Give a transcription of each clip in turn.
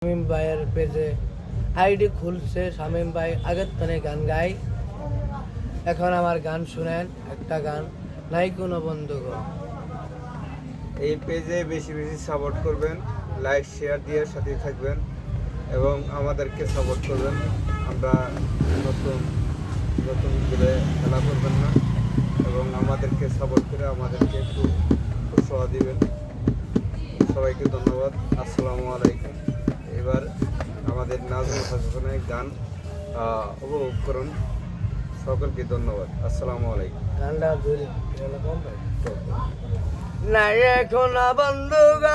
শামীম ভাইয়ের পেজে আইডি খুলছে। শামীম ভাই আগের তানে গান গাই, এখন আমার গান শুনেন। একটা গান নাই কোনো বন্ধুগণ। এই পেজে বেশি বেশি সাপোর্ট করবেন, লাইক শেয়ার দিয়ে সাথে থাকবেন এবং আমাদেরকে সাপোর্ট করবেন। আমরা নতুন নতুন করে খেলা করবেন না এবং আমাদেরকে সাপোর্ট করে আমাদেরকে একটু উৎসাহ দিবেন। সবাইকে ধন্যবাদ। আসসালামু আলাইকুম। এবার আমাদের নাজমুল হাসানের গান উপভোগ করুন। সকলকে ধন্যবাদ। আসসালামু আলাইকুম। গানটা ধরে নাই এখন বন্ধুগণ,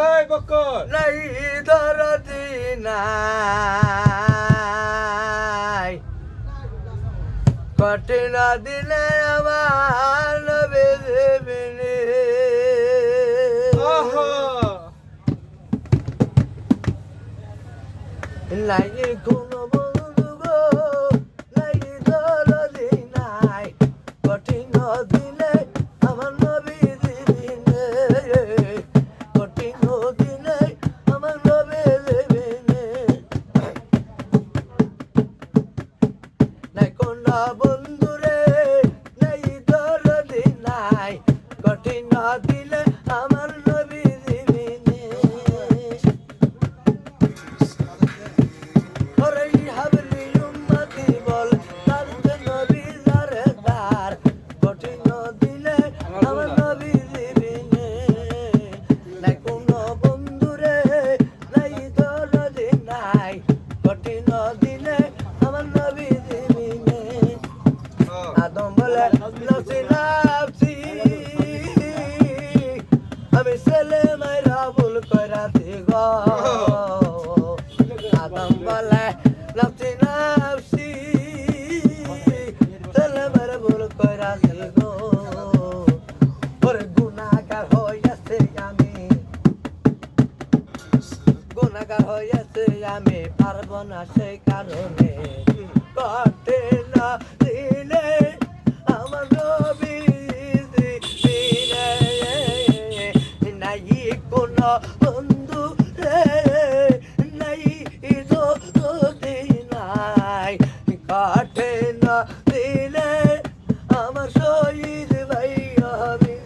এই বক্কর নাই দরদি নাই, কঠিন দিনে আমার নবী জীবনে নাই কোনো বন্ধু গো, নাই দরদি নাই, কঠিন দিনে আমার নবী জীবনে, কঠিন দিনে আমার নবী জীবনে নাই কোনো বন্ধু রে, নাই দরদি নাই, কঠিন দিনে আমার নবী জীবনে। ওরে হাবলি উম্মতি বল তার নবী যারে তার, কঠিন দিনে আমার নবী জীবনে নাই কোনো বন্ধু রে, নাই দরদি নাই, কঠিন দিনে আমার নবী জীবনে। আদম বলে নফসি নফসি, আমি ছেলে মাইরা ভুল কইরাছি গো। আদম বলে নফসি নফসি, ছেলে মাইরা ভুল কইরাছি গো। ওরে গুনাহগার হইয়াছে আমি, গুনাহগার হইয়াছে আমি, পারবো না সেই কারণে, কটে না দিনে আমার নবী জীবনে নাই কোনো বন্ধু রে, নাই দরদি নাই, কটে না দিনে আমার শহীদ ভাই হবে,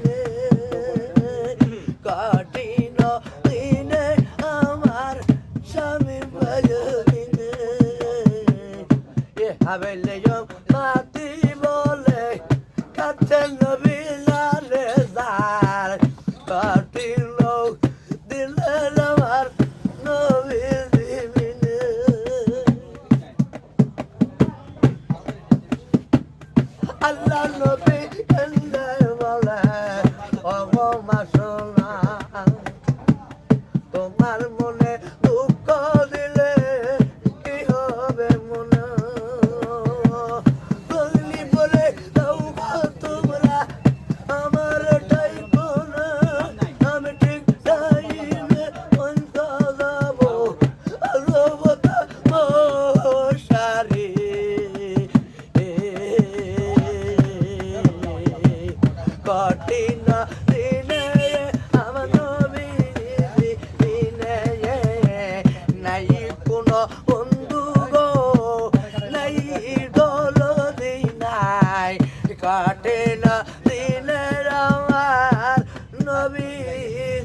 কঠিন দিনে আমার স্বামী ভাই হবে। এ হাবেলে মাতি বলে কাছে নবী জানে যার, কঠিন দিলে আমার নবী জীবনে। আল্লাহ নবী কেন্দ্রে বলে ও মা সোনা, তোমার মনে দুঃখ দিলে কি হবে মনে, বলি বলে দাও তোমরা আমার টাইপো না, আমি ঠিক টাইমে পৌঁছা যাবো, আলবতা মশারি কঠিন দিনে আমার নবী জীবনে নাই কোনো বন্ধু গো, নাই দরদি নাই, কঠিন দিনে আমার নবী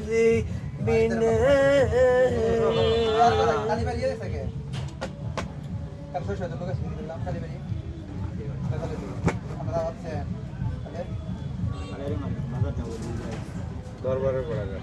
জীবনে। দরবারে পড়া যায়।